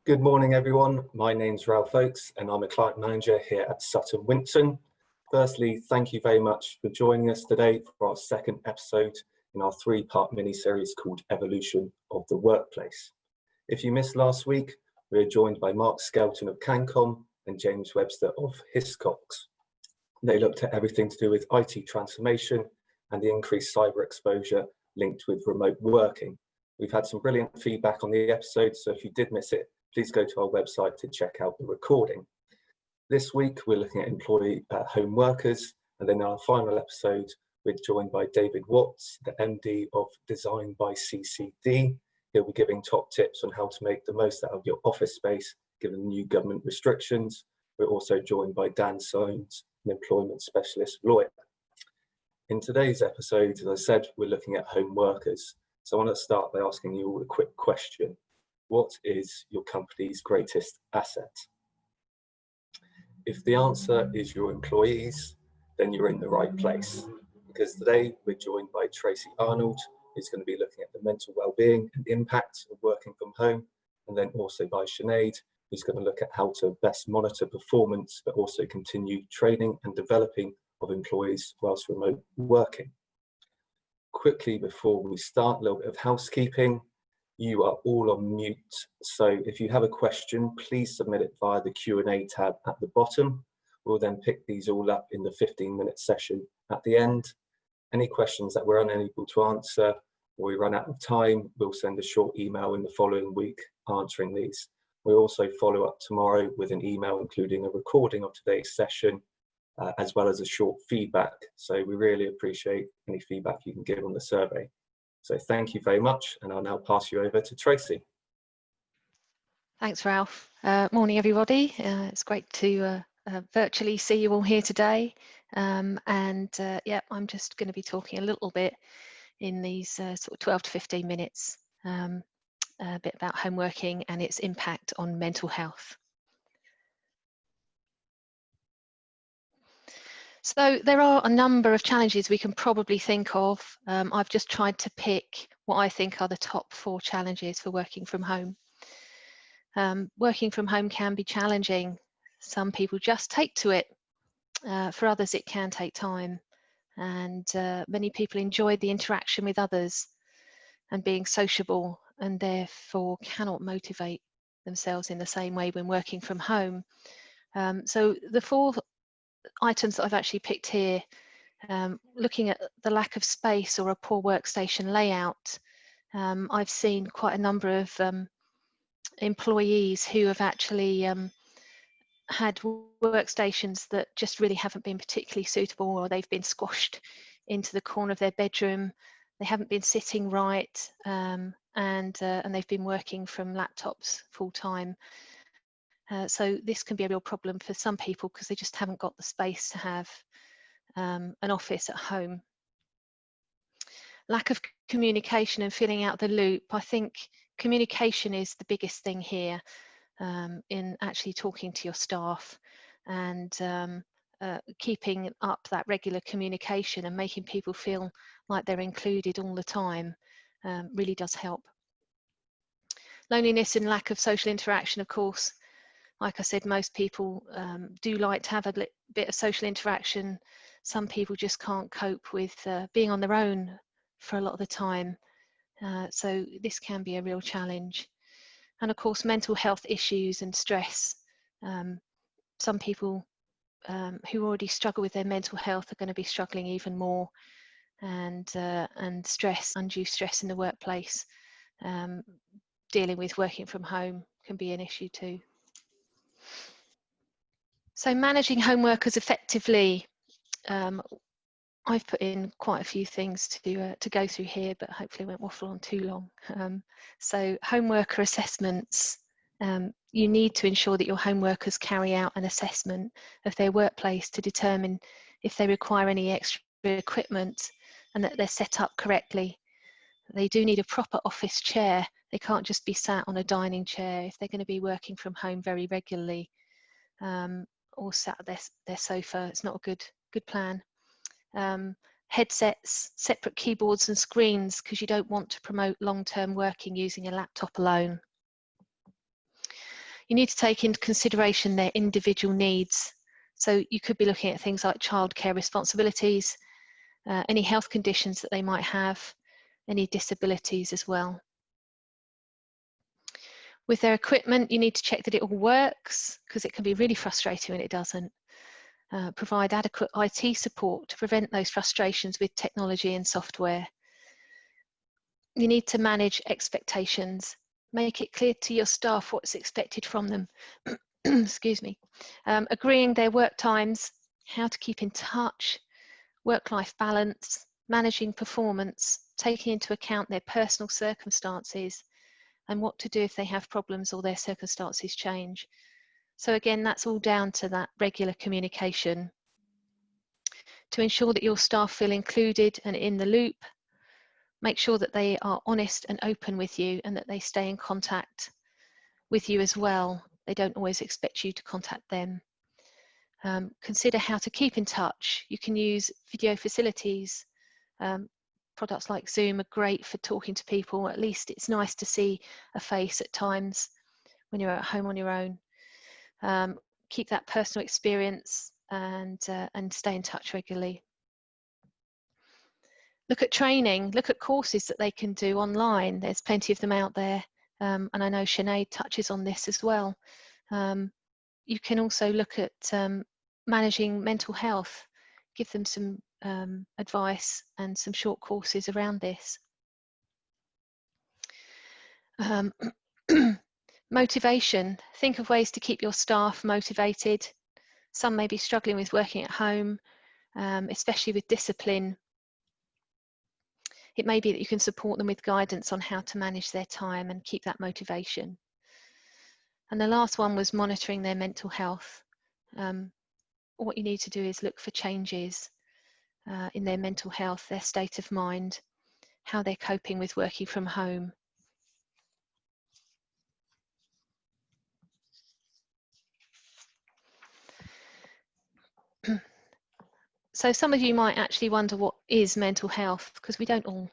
Good morning, everyone. My name's Ralph Oakes, and I'm a client manager here at Sutton Winton. Firstly, thank you very much for joining us today for our second episode in our three-part mini-series called Evolution of the Workplace. If you missed last week, we were joined by Mark Skelton of Cancom and James Webster of Hiscox. They looked at everything to do with IT transformation and the increased cyber exposure linked with remote working. We've had some brilliant feedback on the episode, so if you did miss it, please go to our website to check out the recording. This week, we're looking at employee home workers, and then our final episode, we're joined by David Watts, the MD of Design by CCD. He'll be giving top tips on how to make the most out of your office space, given new government restrictions. We're also joined by Dan Soames, an employment specialist lawyer. In today's episode, as I said, we're looking at home workers. So I want to start by asking you all a quick question. What is your company's greatest asset? If the answer is your employees, then you're in the right place. Because today we're joined by Tracy Arnold, who's going to be looking at the mental well-being and impact of working from home, and then also by Sinead, who's going to look at how to best monitor performance, but also continue training and developing of employees whilst remote working. Quickly before we start, a little bit of housekeeping. You are all on mute, so if you have a question, please submit it via the Q&A tab at the bottom. We'll then pick these all up in the 15-minute session at the end. Any questions that we're unable to answer or we run out of time, we'll send a short email in the following week answering these. We'll also follow up tomorrow with an email including a recording of today's session, as well as a short feedback. So we really appreciate any feedback you can give on the survey. So thank you very much, and I'll now pass you over to Tracy. Thanks, Ralph. Morning, everybody. It's great to virtually see you all here today. Yeah, I'm just going to be talking a little bit in these sort of 12 to 15 minutes, a bit about home working and its impact on mental health. So there are a number of challenges we can probably think of. I've just tried to pick what I think are the top 4 challenges for working from home. Working from home can be challenging. Some people just take to it. For others, it can take time. And many people enjoy the interaction with others and being sociable, and therefore cannot motivate themselves in the same way when working from home. So the 4 items that I've actually picked here, looking at the lack of space or a poor workstation layout, I've seen quite a number of employees who have actually had workstations that just really haven't been particularly suitable, or they've been squashed into the corner of their bedroom. They haven't been sitting right, and they've been working from laptops full time. So this can be a real problem for some people because they just haven't got the space to have an office at home. Lack of communication and filling out the loop. I think communication is the biggest thing here, in actually talking to your staff and keeping up that regular communication and making people feel like they're included all the time really does help. Loneliness and lack of social interaction, of course. Like I said, most people do like to have a bit of social interaction. Some people just can't cope with being on their own for a lot of the time. So this can be a real challenge. And of course, mental health issues and stress. Some people who already struggle with their mental health are going to be struggling even more. And stress, undue stress in the workplace, dealing with working from home can be an issue too. So managing home workers effectively, I've put in quite a few things to go through here, but hopefully I won't waffle on too long. So home worker assessments, you need to ensure that your home workers carry out an assessment of their workplace to determine if they require any extra equipment and that they're set up correctly. They do need a proper office chair. They can't just be sat on a dining chair if they're going to be working from home very regularly. Or sat at their sofa. It's not a good plan. Headsets, separate keyboards and screens, because you don't want to promote long-term working using a laptop alone. You need to take into consideration their individual needs. So you could be looking at things like childcare responsibilities, any health conditions that they might have, any disabilities as well. With their equipment, you need to check that it all works, because it can be really frustrating when it doesn't. Provide adequate IT support to prevent those frustrations with technology and software. You need to manage expectations. Make it clear to your staff what's expected from them. Excuse me. Agreeing their work times, how to keep in touch, work-life balance, managing performance, taking into account their personal circumstances, and what to do if they have problems or their circumstances change. So again, that's all down to that regular communication. To ensure that your staff feel included and in the loop, make sure that they are honest and open with you, and that they stay in contact with you as well. They don't always expect you to contact them. Consider how to keep in touch. You can use video facilities. Products like Zoom are great for talking to people. At least it's nice to see a face at times when you're at home on your own. Keep that personal experience and stay in touch regularly. Look at training, look at courses that they can do online. There's plenty of them out there. And I know Sinead touches on this as well. You can also look at managing mental health, give them some advice and some short courses around this. Motivation, think of ways to keep your staff motivated. Some may be struggling with working at home, especially with discipline. It may be that you can support them with guidance on how to manage their time and keep that motivation. And the last one was monitoring their mental health. What you need to do is look for changes in their mental health, their state of mind, how they're coping with working from home. So some of you might actually wonder what is mental health, because we don't all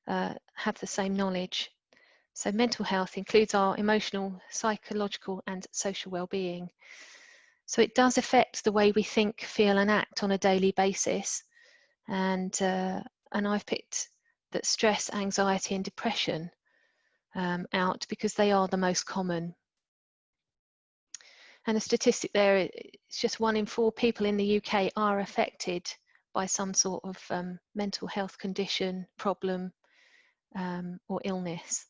have the same knowledge. So mental health includes our emotional, psychological and social well-being. So it does affect the way we think, feel and act on a daily basis. And I've picked that stress, anxiety and depression out because they are the most common. And the statistic there, it's just 1 in 4 people in the UK are affected by some sort of mental health condition, problem or illness.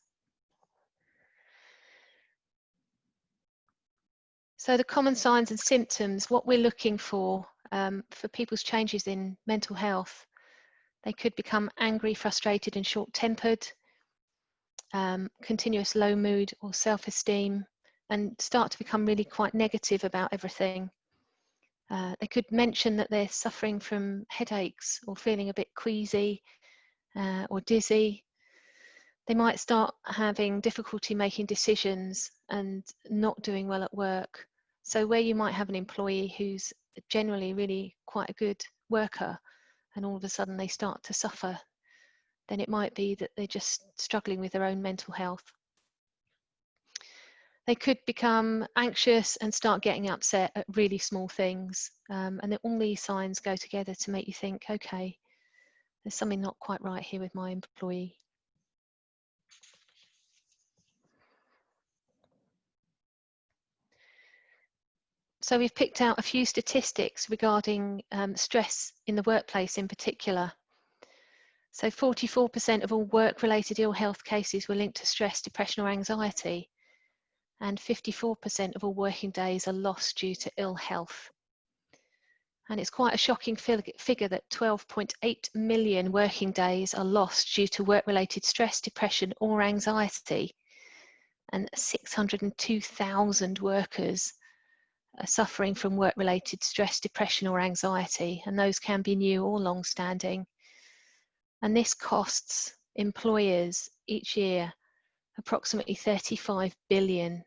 So the common signs and symptoms, what we're looking for people's changes in mental health, they could become angry, frustrated and short-tempered, continuous low mood or self-esteem, and start to become really quite negative about everything. They could mention that they're suffering from headaches or feeling a bit queasy or dizzy. They might start having difficulty making decisions and not doing well at work. So where you might have an employee who's generally really quite a good worker and all of a sudden they start to suffer, then it might be that they're just struggling with their own mental health. They could become anxious and start getting upset at really small things. And all these signs go together to make you think, okay, there's something not quite right here with my employee. So we've picked out a few statistics regarding stress in the workplace in particular. So 44% of all work-related ill health cases were linked to stress, depression or anxiety. And 54% of all working days are lost due to ill health. And it's quite a shocking figure that 12.8 million working days are lost due to work-related stress, depression or anxiety. And 602,000 workers are suffering from work-related stress, depression or anxiety. And those can be new or long-standing. And this costs employers each year approximately 35 billion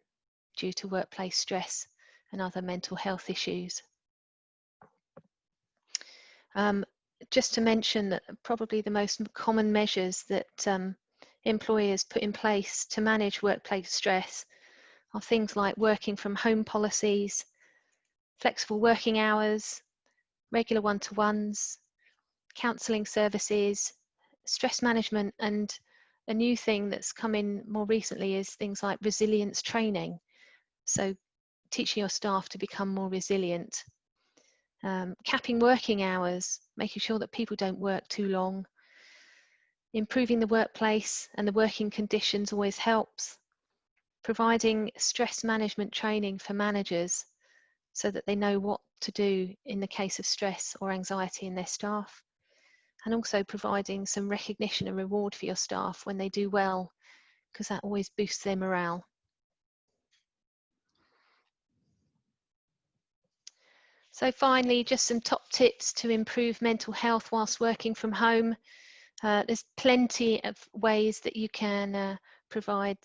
due to workplace stress and other mental health issues. Just to mention that probably the most common measures that employers put in place to manage workplace stress are things like working from home policies, flexible working hours, regular one-to-ones, counselling services, stress management, and a new thing that's come in more recently is things like resilience training. So teaching your staff to become more resilient. Capping working hours, making sure that people don't work too long. Improving the workplace and the working conditions always helps. Providing stress management training for managers so that they know what to do in the case of stress or anxiety in their staff. And also providing some recognition and reward for your staff when they do well, because that always boosts their morale. So finally, just some top tips to improve mental health whilst working from home. There's plenty of ways that you can provide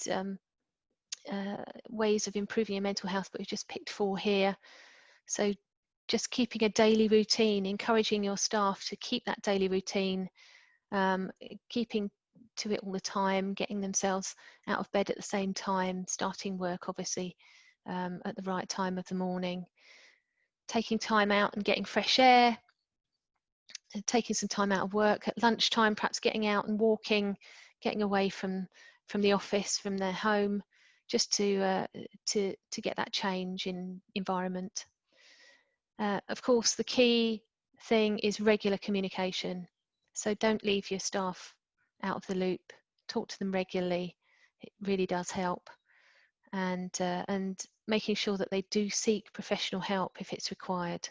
ways of improving your mental health, but we've just picked 4 here. So just keeping a daily routine, encouraging your staff to keep that daily routine, keeping to it all the time, getting themselves out of bed at the same time, starting work obviously at the right time of the morning, taking time out and getting fresh air, and taking some time out of work at lunchtime, perhaps getting out and walking, getting away from the office, from their home, just to get that change in environment. Of course, the key thing is regular communication. So don't leave your staff out of the loop. Talk to them regularly. It really does help. And making sure that they do seek professional help if it's required.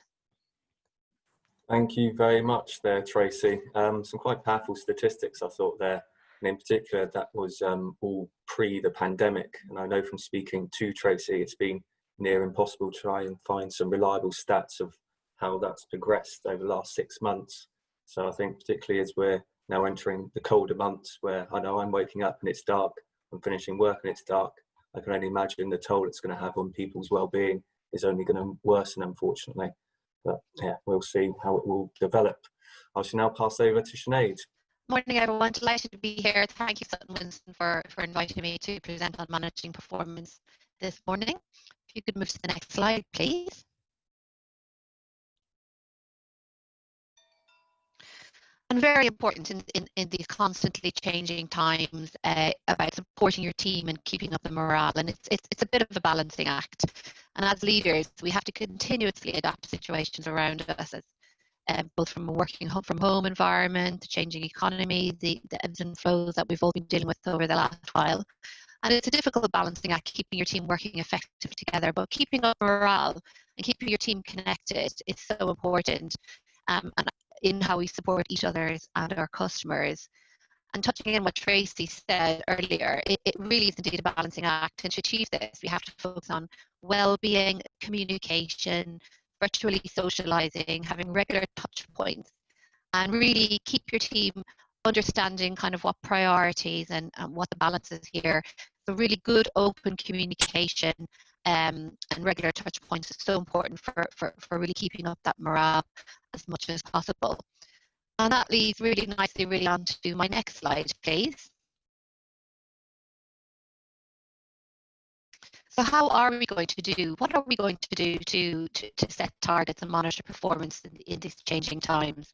Thank you very much there, Tracy. Some quite powerful statistics I thought there, and in particular that was all pre the pandemic. And I know from speaking to Tracy, it's been near impossible to try and find some reliable stats of how that's progressed over the last 6 months. So I think particularly as we're now entering the colder months, where I know I'm waking up and it's dark, I'm finishing work and it's dark, I can only imagine the toll it's going to have on people's well-being is only going to worsen, unfortunately. But yeah, we'll see how it will develop. I shall now pass over to Sinead. Morning, everyone. Delighted to be here. Thank you, Sutton Winston, for inviting me to present on managing performance this morning. If you could move to the next slide, please. And very important in these constantly changing times about supporting your team and keeping up the morale. And it's a bit of a balancing act. And as leaders, we have to continuously adapt to situations around us, both from a working from home environment, the changing economy, the ebbs and flows that we've all been dealing with over the last while. And it's a difficult balancing act, keeping your team working effectively together, but keeping up morale and keeping your team connected is so important. And in how we support each other and our customers. And touching on what Tracy said earlier, it really is indeed a balancing act. And to achieve this, we have to focus on well-being, communication, virtually socializing, having regular touch points, and really keep your team understanding kind of what priorities and what the balance is here. So really good open communication and regular touch points is so important for really keeping up that morale as much as possible. And that leads really nicely on to my next slide, please. So how are we going to do, what are we going to do to set targets and monitor performance in these changing times?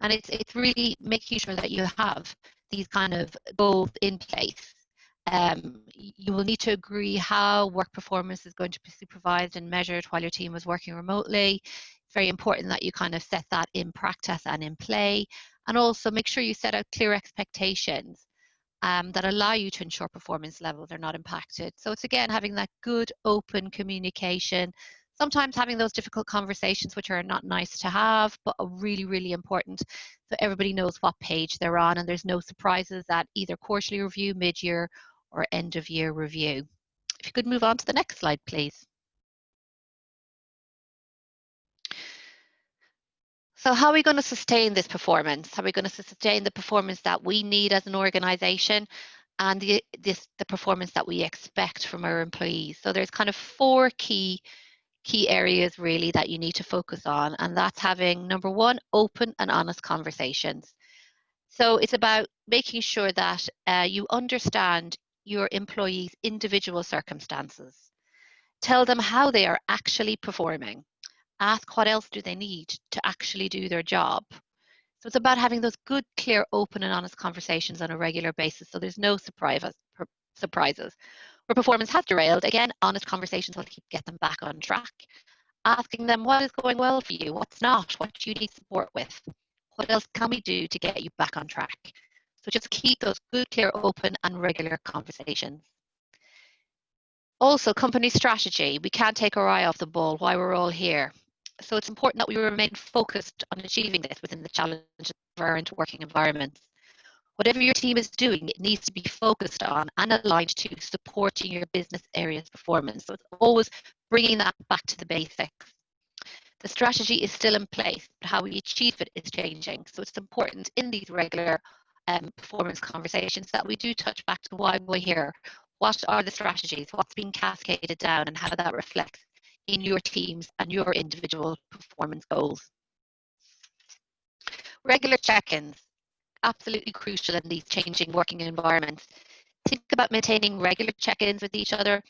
And it's really making sure that you have these kind of goals in place. You will need to agree how work performance is going to be supervised and measured while your team is working remotely. It's very important that you kind of set that in practice and in play, and also make sure you set out clear expectations that allow you to ensure performance levels are not impacted. So it's again having that good open communication, sometimes having those difficult conversations which are not nice to have, but are really important, so everybody knows what page they're on and there's no surprises at either quarterly review, mid-year or end of year review. If you could move on to the next slide, please. So how are we going to sustain this performance? How are we going to sustain the performance that we need as an organization and the performance that we expect from our employees? So there's kind of 4 key areas really that you need to focus on, and that's having, number 1, open and honest conversations. So it's about making sure that you understand your employees' individual circumstances. Tell them how they are actually performing. Ask what else do they need to actually do their job. So it's about having those good, clear, open and honest conversations on a regular basis so there's no surprises. Where performance has derailed, again, honest conversations will get them back on track. Asking them what is going well for you, what's not, what do you need support with, what else can we do to get you back on track. So just keep those good, clear, open and regular conversations. Also, company strategy. We can't take our eye off the ball while we're all here. So it's important that we remain focused on achieving this within the challenges of our current working environments. Whatever your team is doing, it needs to be focused on and aligned to supporting your business area's performance. So it's always bringing that back to the basics. The strategy is still in place, but how we achieve it is changing. So it's important in these regular performance conversations that we do touch back to why we're here. What are the strategies? What's being cascaded down and how that reflects in your teams and your individual performance goals. Regular check-ins, absolutely crucial in these changing working environments. Think about maintaining regular check-ins with each other,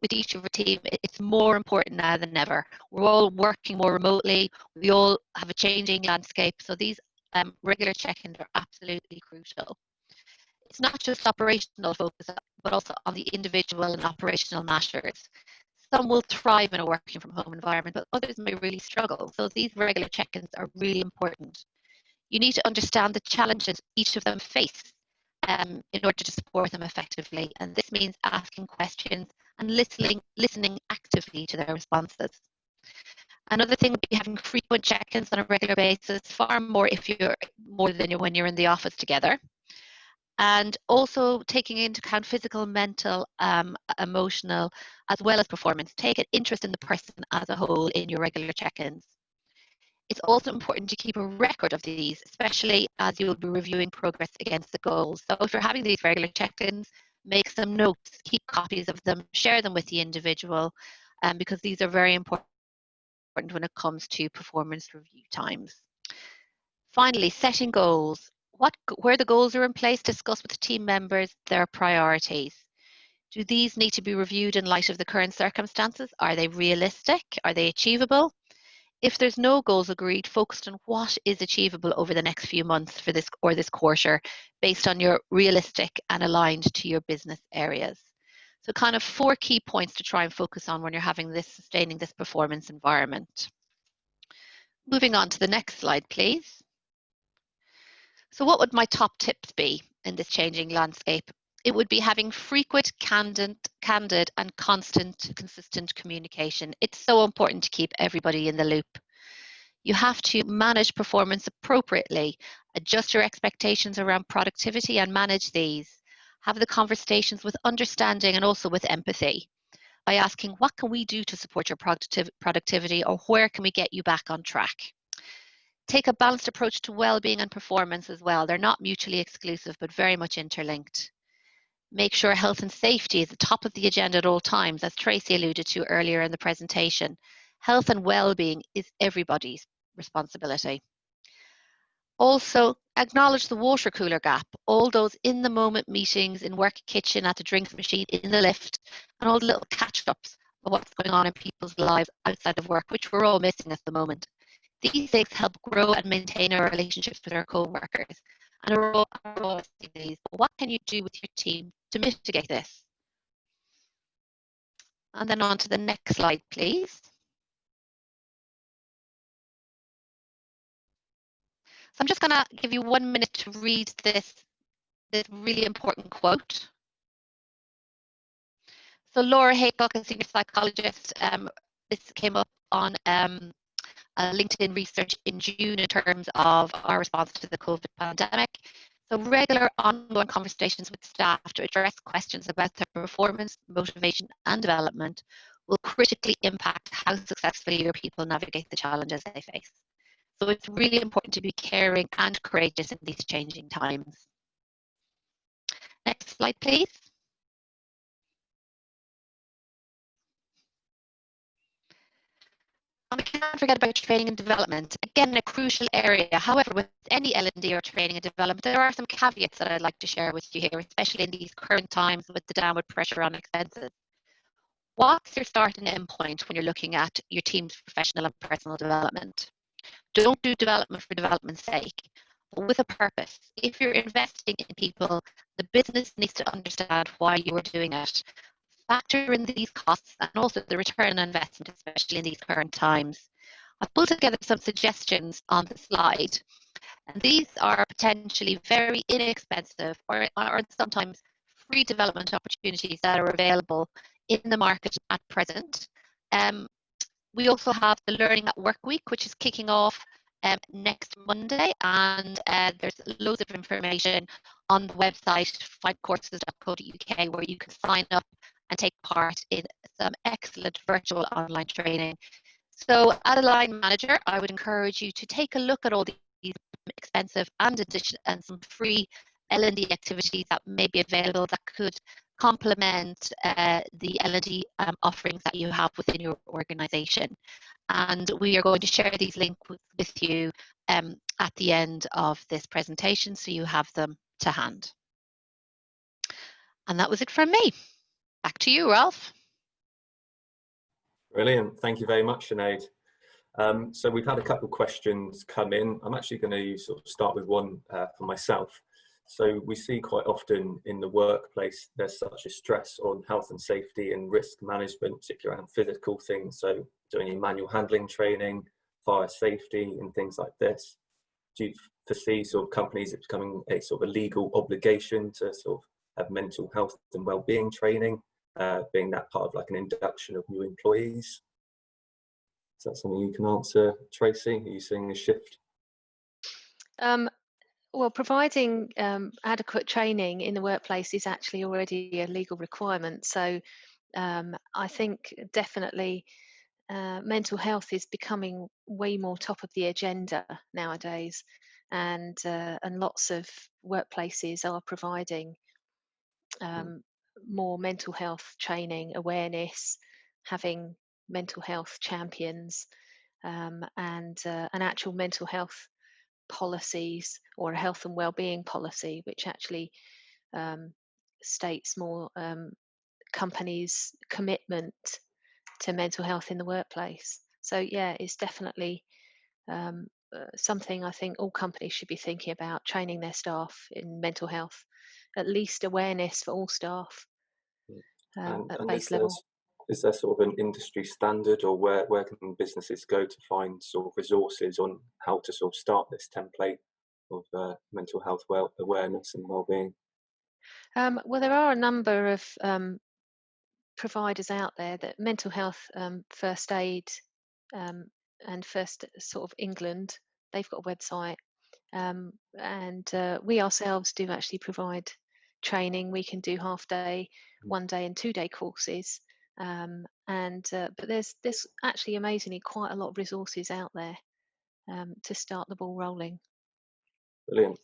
with each of your team. It's more important now than ever. We're all working more remotely. We all have a changing landscape. So these regular check-ins are absolutely crucial. It's not just operational focus, but also on the individual and operational matters. Some will thrive in a working from home environment, but others may really struggle. So these regular check-ins are really important. You need to understand the challenges each of them face in order to support them effectively. And this means asking questions and listening actively to their responses. Another thing would be having frequent check-ins on a regular basis, far more if you're more than when you're in the office together. And also taking into account physical, mental, emotional, as well as performance. Take an interest in the person as a whole in your regular check-ins. It's also important to keep a record of these, especially as you'll be reviewing progress against the goals. So if you're having these regular check-ins, make some notes, keep copies of them, share them with the individual, because these are very important when it comes to performance review times. Finally, setting goals. Where the goals are in place, discuss with the team members their priorities. Do these need to be reviewed in light of the current circumstances? Are they realistic? Are they achievable? If there's no goals agreed, focus on what is achievable over the next few months for this quarter based on your realistic and aligned to your business areas. So kind of 4 key points to try and focus on when you're sustaining this performance environment. Moving on to the next slide, please. So what would my top tips be in this changing landscape? It would be having frequent, candid and consistent communication. It's so important to keep everybody in the loop. You have to manage performance appropriately, adjust your expectations around productivity and manage these. Have the conversations with understanding and also with empathy by asking, what can we do to support your productivity, or where can we get you back on track? Take a balanced approach to well-being and performance as well. They're not mutually exclusive, but very much interlinked. Make sure health and safety is at the top of the agenda at all times, as Tracy alluded to earlier in the presentation. Health and well-being is everybody's responsibility. Also, acknowledge the water cooler gap, all those in-the-moment meetings in work kitchen, at the drinks machine, in the lift, and all the little catch-ups of what's going on in people's lives outside of work, which we're all missing at the moment. These things help grow and maintain our relationships with our co-workers. And are all these. But what can you do with your team to mitigate this? And then on to the next slide, please. So I'm just going to give you 1 minute to read this really important quote. So Laura Haycock, a senior psychologist, this came up on LinkedIn research in June in terms of our response to the COVID pandemic. So regular ongoing conversations with staff to address questions about their performance, motivation and development will critically impact how successfully your people navigate the challenges they face. So it's really important to be caring and courageous in these changing times. Next slide, please. And we can't forget about training and development. Again, a crucial area. However, with any L&D or training and development, there are some caveats that I'd like to share with you here, especially in these current times with the downward pressure on expenses. What's your start and end point when you're looking at your team's professional and personal development? Don't do development for development's sake, but with a purpose. If you're investing in people, the business needs to understand why you are doing it. Factor in these costs and also the return on investment, especially in these current times. I've pulled together some suggestions on the slide, and these are potentially very inexpensive or sometimes free development opportunities that are available in the market at present. We also have the Learning at Work Week, which is kicking off next Monday, and there's loads of information on the website findcourses.co.uk where you can sign up and take part in some excellent virtual online training. So as a line manager, I would encourage you to take a look at all these expensive and some free L&D activities that may be available that could complement the L&D offerings that you have within your organisation. And we are going to share these links with you at the end of this presentation, so you have them to hand. And that was it from me. Back to you, Ralph. Brilliant. Thank you very much, Sinead. So we've had a couple of questions come in. I'm actually going to sort of start with one for myself. So we see quite often in the workplace, there's such a stress on health and safety and risk management, particularly around physical things. So doing your manual handling training, fire safety and things like this. Do you foresee sort of companies it's becoming a sort of a legal obligation to sort of have mental health and wellbeing training, being that part of like an induction of new employees? Is that something you can answer, Tracy? Are you seeing a shift? Well, providing adequate training in the workplace is actually already a legal requirement. So I think definitely mental health is becoming way more top of the agenda nowadays, and lots of workplaces are providing more mental health training, awareness, having mental health champions, and an actual mental health policies or a health and well-being policy, which actually states more companies' commitment to mental health in the workplace. So yeah, it's definitely something I think all companies should be thinking about, training their staff in mental health, at least awareness for all staff at base level. Is there sort of an industry standard, or where can businesses go to find sort of resources on how to sort of start this template of mental health awareness and well-being? Well, there are a number of providers out there that mental health first aid and First sort of England, they've got a website, and we ourselves do actually provide training. We can do half day, 1 day and 2 day courses, but there's actually amazingly quite a lot of resources out there to start the ball rolling. Brilliant.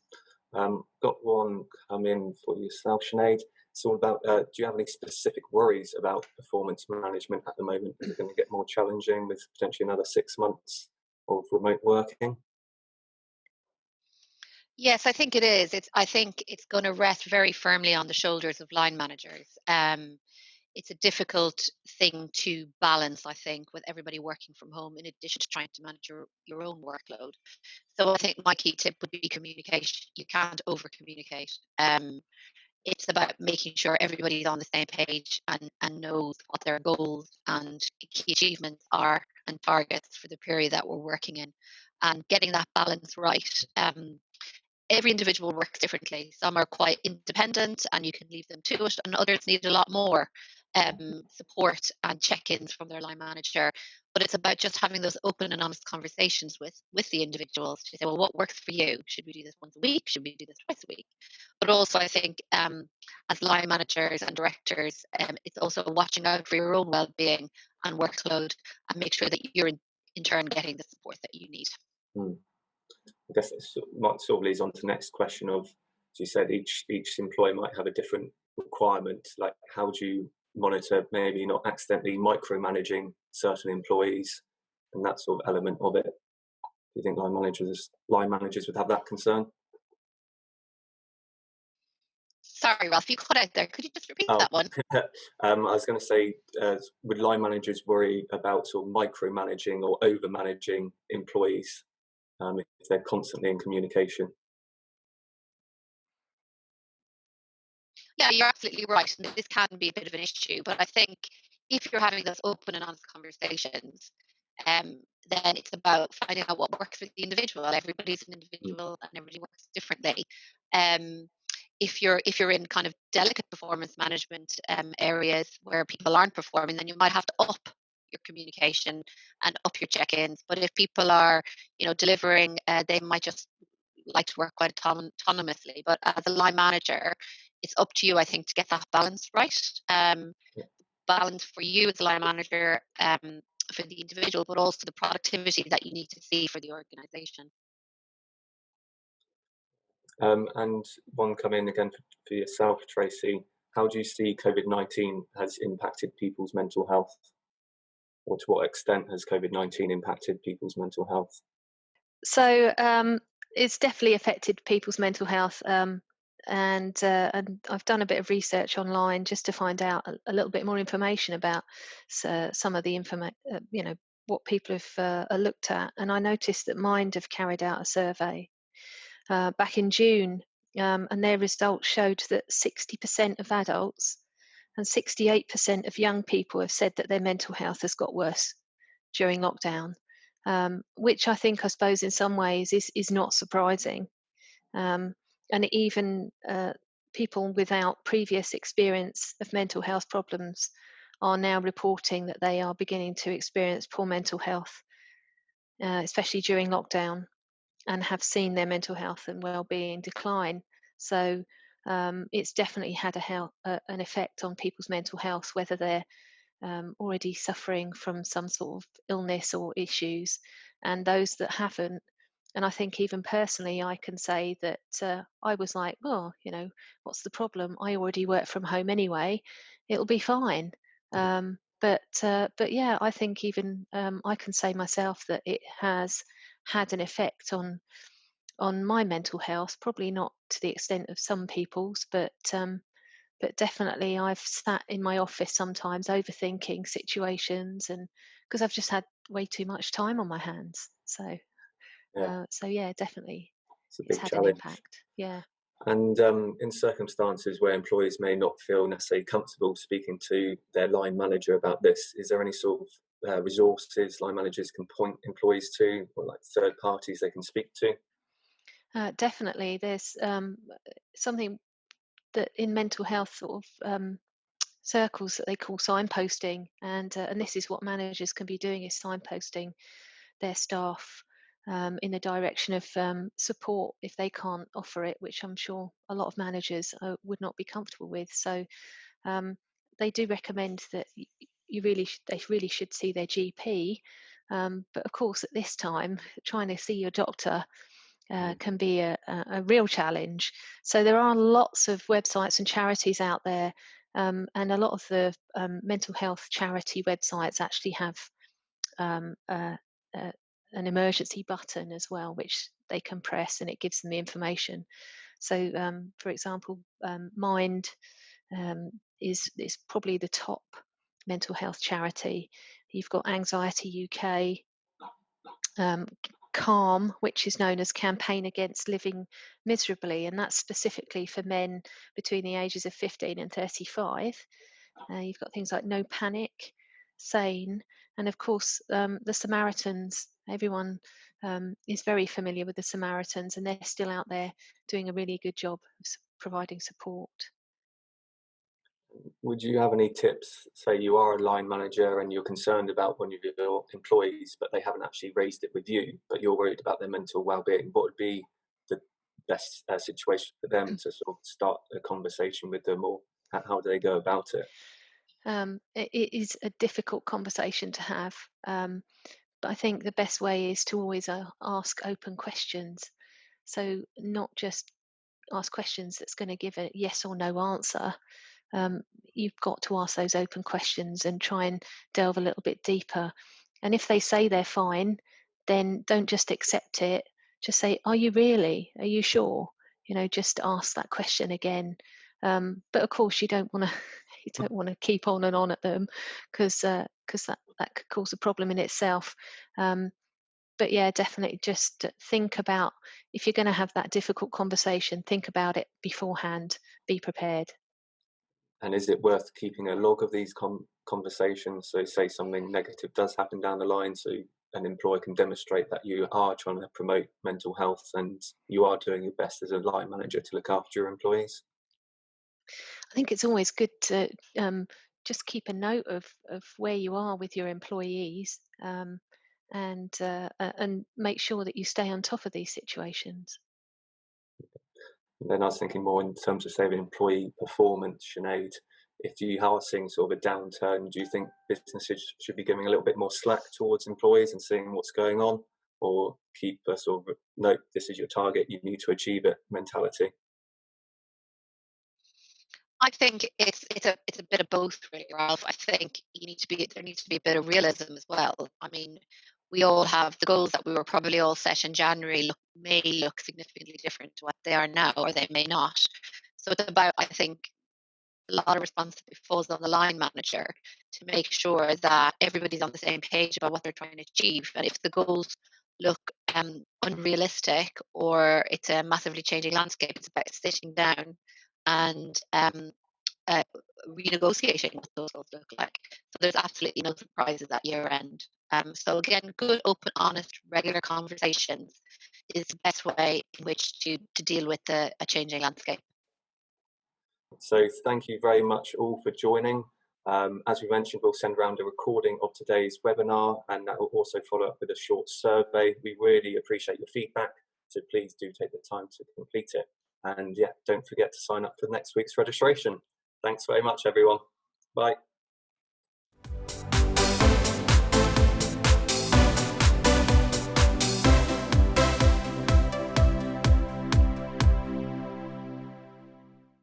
Got one come in for yourself, Sinead. It's all about, do you have any specific worries about performance management at the moment? Is it going to get more challenging with potentially another 6 months of remote working? Yes, I think it is. I think it's going to rest very firmly on the shoulders of line managers. It's a difficult thing to balance, I think, with everybody working from home in addition to trying to manage your own workload. So I think my key tip would be communication. You can't over communicate. It's about making sure everybody's on the same page and knows what their goals and key achievements are and targets for the period that we're working in, and getting that balance right. Every individual works differently. Some are quite independent and you can leave them to it, and others need a lot more support and check-ins from their line manager. But it's about just having those open and honest conversations with the individuals to say, well, what works for you? Should we do this once a week? Should we do this twice a week? But also, I think as line managers and directors, it's also watching out for your own well-being and workload, and make sure that you're in turn getting the support that you need. I guess it might sort of leads on to the next question of, as you said, each employer might have a different requirement. Like, how do you monitor maybe not accidentally micromanaging certain employees and that sort of element of it? Do you think line managers would have that concern? Sorry, Ralph, you cut out there. Could you just repeat Oh, that one? I was going to say, would line managers worry about sort of micromanaging or over managing employees if they're constantly in communication? Yeah, you're absolutely right. And this can be a bit of an issue, but I think if you're having those open and honest conversations, then it's about finding out what works for the individual. Everybody's an individual and everybody works differently. Um, if you're in kind of delicate performance management areas where people aren't performing, then you might have to up your communication and up your check-ins. But if people are, delivering, they might just like to work quite autonomously. But as a line manager, it's up to you, I think, to get that balance right. Balance for you as a line manager, for the individual, but also the productivity that you need to see for the organisation. And one come in again for yourself, Tracy. How do you see COVID-19 has impacted people's mental health? Or to what extent has COVID-19 impacted people's mental health? So it's definitely affected people's mental health, and I've done a bit of research online just to find out a little bit more information about some of the what people have looked at. And I noticed that Mind have carried out a survey back in June, and their results showed that 60% of adults and 68% of young people have said that their mental health has got worse during lockdown, which I suppose, in some ways is not surprising. And even people without previous experience of mental health problems are now reporting that they are beginning to experience poor mental health, especially during lockdown, and have seen their mental health and well-being decline. So it's definitely had an effect on people's mental health, whether they're already suffering from some sort of illness or issues, and those that haven't. And I think even personally, I can say that I was like, well, what's the problem? I already work from home anyway; it'll be fine. But yeah, I think even I can say myself that it has had an effect on my mental health. Probably not to the extent of some people's, but definitely I've sat in my office sometimes overthinking situations, and because I've just had way too much time on my hands. So Yeah, yeah, definitely it's a it's big had an challenge. impact. Yeah. And in circumstances where employees may not feel necessarily comfortable speaking to their line manager about this, is there any sort of resources line managers can point employees to, or like third parties they can speak to? Definitely, there's something that in mental health sort of circles that they call signposting, and this is what managers can be doing, is signposting their staff in the direction of support if they can't offer it, which I'm sure a lot of managers would not be comfortable with. So um, they do recommend that they really should see their GP. But of course, at this time, trying to see your doctor can be a real challenge. So there are lots of websites and charities out there, and a lot of the mental health charity websites actually have um, uh, uh, an emergency button as well, which they can press, and it gives them the information. So, for example, Mind is probably the top mental health charity. You've got Anxiety UK, Calm, which is known as Campaign Against Living Miserably, and that's specifically for men between the ages of 15 and 35. You've got things like No Panic, Sane, and of course the Samaritans. Everyone is very familiar with the Samaritans, and they're still out there doing a really good job of providing support. Would you have any tips? Say you are a line manager and you're concerned about one of your employees, but they haven't actually raised it with you, but you're worried about their mental well-being. What would be the best situation for them to sort of start a conversation with them, or how do they go about it? It is a difficult conversation to have, but I think the best way is to always ask open questions. So not just ask questions that's going to give a yes or no answer. You've got to ask those open questions and try and delve a little bit deeper. And if they say they're fine, then don't just accept it. Just say, are you really? Are you sure? Just ask that question again. But of course, you don't want to keep on and on at them, because that could cause a problem in itself. But yeah, definitely just think about, if you're going to have that difficult conversation, think about it beforehand. Be prepared. And is it worth keeping a log of these conversations? So say something negative does happen down the line, so an employer can demonstrate that you are trying to promote mental health and you are doing your best as a line manager to look after your employees. I think it's always good to just keep a note of where you are with your employees, and make sure that you stay on top of these situations. And then I was thinking more in terms of saving employee performance, Sinead. If you are seeing sort of a downturn, do you think businesses should be giving a little bit more slack towards employees and seeing what's going on, or keep a sort of, no, this is your target, you need to achieve it mentality? I think it's a bit of both, really, Ralph. I think there needs to be a bit of realism as well. I mean, we all have the goals that we were probably all set in January may look significantly different to what they are now, or they may not. So it's about, I think, a lot of responsibility falls on the line manager to make sure that everybody's on the same page about what they're trying to achieve. And if the goals look unrealistic, or it's a massively changing landscape, it's about sitting down and renegotiating what those goals look like. So there's absolutely no surprises at year end. So again, good, open, honest, regular conversations is the best way in which to deal with a changing landscape. So thank you very much all for joining. As we mentioned, we'll send around a recording of today's webinar, and that will also follow up with a short survey. We really appreciate your feedback, so please do take the time to complete it. And yeah, don't forget to sign up for next week's registration. Thanks very much, everyone. Bye.